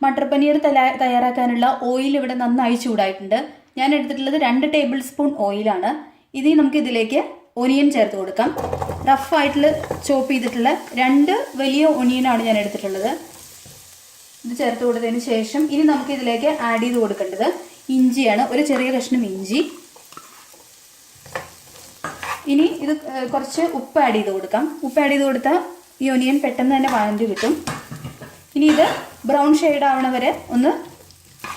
Matar paneer തയ്യാറാക്കാനുള്ള oil ഇവിടെ നന്നായി ചൂടായിട്ടുണ്ട്. ഞാൻ എടുത്തിട്ടുള്ളത് 2 ടേബിൾ സ്പൂൺ ഓയിലാണ്. ഇനി നമുക്ക് ഇതിലേക്ക് ഒനിയൻ ചേർത്ത് കൊടുക്കാം. റഫായിട്ടുള്ള ചോപ്പ് ചെയ്തിട്ടുള്ള 2 വലിയ ഒനിയനാണ് ഞാൻ എടുത്തിട്ടുള്ളത്. ഇത് ചേർത്ത് കൊടുത്തതിന് ശേഷം ഇനി നമുക്ക് ഇതിലേക്ക് ആഡ് ചെയ്ത് കൊടുക്കേണ്ടത് ഇഞ്ചിയാണ്. ഒരു ചെറിയ കഷ്ണം ഇഞ്ചി. ഇനി ഇത് കുറച്ച് ഉപ്പ് ആഡ് ചെയ്ത് കൊടുക്കാം. ഉപ്പ് ആഡ് ചെയ്ത് കൊടുത്താൽ ഈ ഒനിയൻ പെട്ടെന്ന് തന്നെ വഴണ്ടി കിട്ടും. ഇനി ഇത് ബ്രൗൺ ഷെയ്ഡ് ആവണ വരെ ഒന്ന്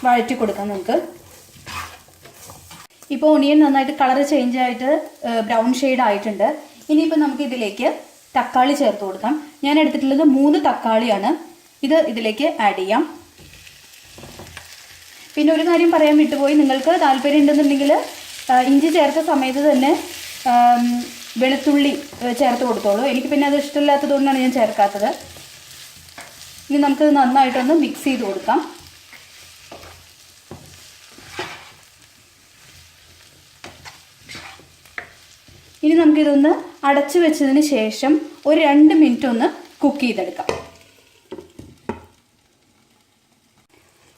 വഴറ്റി കൊടുക്കാം നമുക്ക്. ഇപ്പോൾ ഒനിയൻ നന്നായിട്ട് കളർ ചേഞ്ച് ആയിട്ട് ബ്രൗൺ ഷെയ്ഡ് ആയിട്ടുണ്ട്. ഇനിയിപ്പോൾ നമുക്ക് ഇതിലേക്ക് തക്കാളി ചേർത്ത് കൊടുക്കാം. ഞാൻ എടുത്തിട്ടുള്ളത് 3 തക്കാളിയാണ്. ഇത് ഇതിലേക്ക് ആഡ് ചെയ്യാം. പിന്നെ ഒരു കാര്യം പറയാൻ വിട്ടുപോയി, നിങ്ങൾക്ക് താല്പര്യം ഉണ്ടെന്നുണ്ടെങ്കിൽ ഇഞ്ചി ചേർത്ത സമയത്ത് തന്നെ വെളുത്തുള്ളി ചേർത്ത് കൊടുത്തോളൂ. എനിക്ക് പിന്നെ അത് ഇഷ്ടമില്ലാത്തത് കൊണ്ടാണ് ഞാൻ ചേർക്കാത്തത്. ഇനി നമുക്കിത് നന്നായിട്ടൊന്ന് മിക്സ് ചെയ്ത് കൊടുക്കാം. ഇനി നമുക്കിതൊന്ന് അടച്ചു വെച്ചതിന് ശേഷം ഒരു 2 മിനിറ്റ് ഒന്ന് കുക്ക് ചെയ്തെടുക്കാം.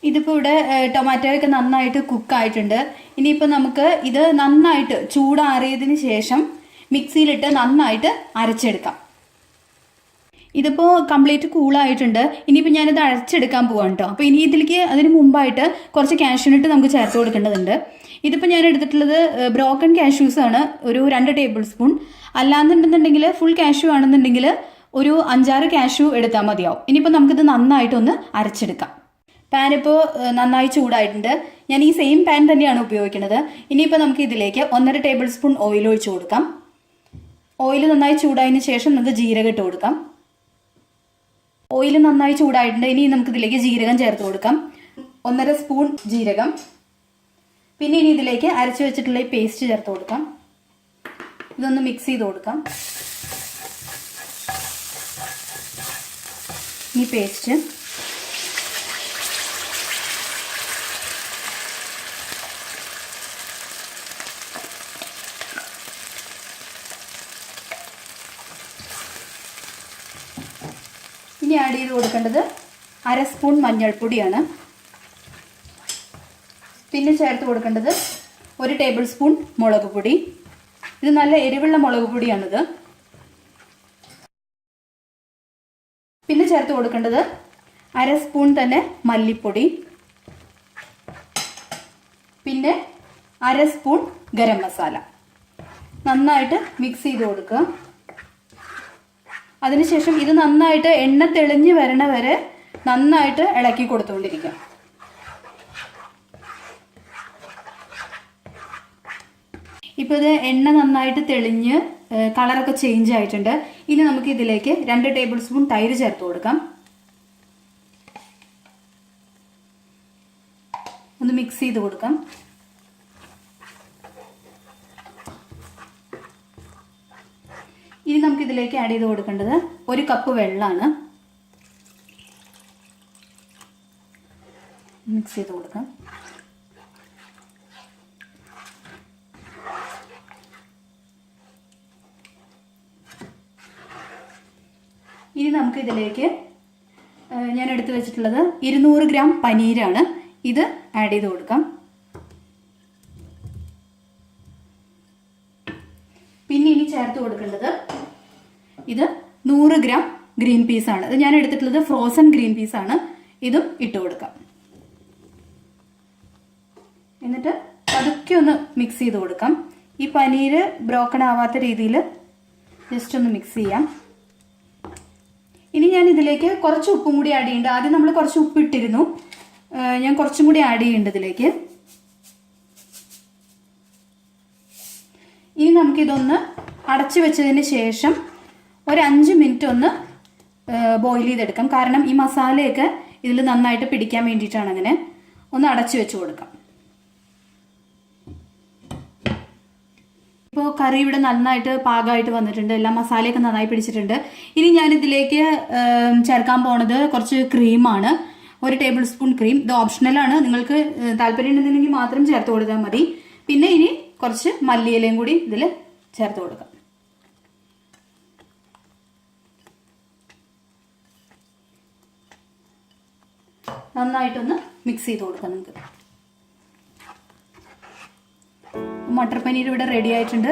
ഇതിപ്പോൾ ഇവിടെ ടൊമാറ്റോയൊക്കെ നന്നായിട്ട് കുക്കായിട്ടുണ്ട്. ഇനിയിപ്പോൾ നമുക്ക് ഇത് നന്നായിട്ട് ചൂടാറിയതിന് ശേഷം മിക്സിയിലിട്ട് നന്നായിട്ട് അരച്ചെടുക്കാം. ഇതിപ്പോൾ കംപ്ലീറ്റ് കൂളായിട്ടുണ്ട്. ഇനിയിപ്പോൾ ഞാനിത് അരച്ചെടുക്കാൻ പോവാണ് കേട്ടോ. അപ്പോൾ ഇനി ഇതിലേക്ക് അതിന് മുമ്പായിട്ട് കുറച്ച് കാഷ്യൂനട്ട് നമുക്ക് ചേർത്ത് കൊടുക്കേണ്ടതുണ്ട്. ഇതിപ്പോൾ ഞാൻ എടുത്തിട്ടുള്ളത് ബ്രോക്കൺ കാഷ്യൂസ് ആണ്, ഒരു 2 ടേബിൾ സ്പൂൺ. അല്ലാന്നുണ്ടെന്നുണ്ടെങ്കിൽ ഫുൾ കാഷ്യൂ ആണെന്നുണ്ടെങ്കിൽ ഒരു 5-6 കാഷ്യൂ എടുത്താൽ മതിയാവും. ഇനിയിപ്പോൾ നമുക്കിത് നന്നായിട്ടൊന്ന് അരച്ചെടുക്കാം. പാൻ ഇപ്പോൾ നന്നായി ചൂടായിട്ടുണ്ട്. ഞാൻ ഈ സെയിം പാൻ തന്നെയാണ് ഉപയോഗിക്കുന്നത്. ഇനിയിപ്പോൾ നമുക്ക് ഇതിലേക്ക് 1.5 ടേബിൾ സ്പൂൺ ഓയിൽ ഒഴിച്ചു കൊടുക്കാം. ഓയിൽ നന്നായി ചൂടായതിനു ശേഷം നമുക്ക് ജീരകം ഇട്ട് കൊടുക്കാം. ഓയിൽ നന്നായി ചൂടായിട്ടുണ്ട്. ഇനി നമുക്കിതിലേക്ക് ജീരകം ചേർത്ത് കൊടുക്കാം. 1.5 സ്പൂൺ ജീരകം. പിന്നെ ഇനി ഇതിലേക്ക് അരച്ചു വെച്ചിട്ടുള്ള ഈ പേസ്റ്റ് ചേർത്ത് കൊടുക്കാം. ഇതൊന്ന് മിക്സ് ചെയ്ത് കൊടുക്കാം. ഈ പേസ്റ്റ് ഇനി ആഡ് ചെയ്ത് കൊടുക്കേണ്ടത് 1/2 സ്പൂൺ മഞ്ഞൾപ്പൊടിയാണ്. പിന്നെ ചേർത്ത് കൊടുക്കേണ്ടത് 1 ടേബിൾ സ്പൂൺ മുളക് പൊടി. ഇത് നല്ല എരിവുള്ള മുളക് പൊടിയാണിത്. പിന്നെ ചേർത്ത് കൊടുക്കേണ്ടത് 1/2 സ്പൂൺ തന്നെ മല്ലിപ്പൊടി. പിന്നെ 1/2 സ്പൂൺ ഗരം മസാല. നന്നായിട്ട് മിക്സ് ചെയ്ത് കൊടുക്കുക. അതിനുശേഷം ഇത് നന്നായിട്ട് എണ്ണ തെളിഞ്ഞ് വരണ വരെ നന്നായിട്ട് ഇളക്കി കൊടുത്തുകൊണ്ടിരിക്കുക. ഇപ്പോൾ ഇത് എണ്ണ നന്നായിട്ട് തെളിഞ്ഞ് കളറൊക്കെ ചേഞ്ച് ആയിട്ടുണ്ട്. ഇനി നമുക്ക് ഇതിലേക്ക് 2 ടേബിൾ സ്പൂൺ തൈര് ചേർത്ത് കൊടുക്കാം. ഒന്ന് മിക്സ് ചെയ്ത് കൊടുക്കാം. ഇനി നമുക്ക് ഇതിലേക്ക് ആഡ് ചെയ്ത് കൊടുക്കേണ്ടത് 1 കപ്പ് വെള്ളമാണ്. മിക്സ് ചെയ്ത് കൊടുക്കാം. ഇനി നമുക്ക് ഇതിലേക്ക് ഞാൻ എടുത്തു വെച്ചിട്ടുള്ളത് 200 ഗ്രാം പനീരാണ്. ഇത് ആഡ് ചെയ്ത് കൊടുക്കാം. പിന്നെ ഇനി ചേർത്ത് കൊടുക്കേണ്ടത് ഇത് 100 ഗ്രാം ഗ്രീൻ പീസാണ്. ഇത് ഞാൻ എടുത്തിട്ടുള്ളത് ഫ്രോസൺ ഗ്രീൻ പീസാണ്. ഇതും ഇട്ട് കൊടുക്കാം. എന്നിട്ട് പതുക്കെ ഒന്ന് മിക്സ് ചെയ്ത് കൊടുക്കാം. ഈ പനീർ ബ്രോക്കൺ ആവാത്ത രീതിയിൽ ജസ്റ്റ് ഒന്ന് മിക്സ് ചെയ്യാം. ഇനി ഞാൻ ഇതിലേക്ക് കുറച്ച് ഉപ്പും കൂടി ആഡ് ചെയ്യുന്നുണ്ട്. ആദ്യം നമ്മൾ കുറച്ച് ഉപ്പ് ഇട്ടിരുന്നു. ഞാൻ കുറച്ചും കൂടി ആഡ് ചെയ്യുന്നുണ്ട് ഇതിലേക്ക്. ഇനി നമുക്കിതൊന്ന് അടച്ചു വെച്ചതിന് ശേഷം ഒരു 5 മിനിറ്റ് ഒന്ന് ബോയിൽ ചെയ്തെടുക്കാം. കാരണം ഈ മസാലയൊക്കെ ഇതിൽ നന്നായിട്ട് പിടിക്കാൻ വേണ്ടിയിട്ടാണ്. അങ്ങനെ ഒന്ന് അടച്ചു വെച്ച് കൊടുക്കാം. ഇപ്പോൾ കറി ഇവിടെ നന്നായിട്ട് പാകമായിട്ട് വന്നിട്ടുണ്ട്. എല്ലാം മസാലയൊക്കെ നന്നായി പിടിച്ചിട്ടുണ്ട്. ഇനി ഞാനിതിലേക്ക് ചേർക്കാൻ പോണത് കുറച്ച് ക്രീമാണ്. 1 ടേബിൾ സ്പൂൺ ക്രീം. ഇത് ഓപ്ഷണലാണ്. നിങ്ങൾക്ക് താല്പര്യം ഉണ്ടെന്നുണ്ടെങ്കിൽ മാത്രം ചേർത്ത് കൊടുത്താൽ മതി. പിന്നെ ഇനി കുറച്ച് മല്ലിയിലയും കൂടി ഇതിൽ ചേർത്ത് കൊടുക്കാം. നന്നായിട്ടൊന്ന് മിക്സ് ചെയ്ത് കൊടുക്കാം നമുക്ക്. മട്ടർ പനീർ ഇവിടെ റെഡി ആയിട്ടുണ്ട്.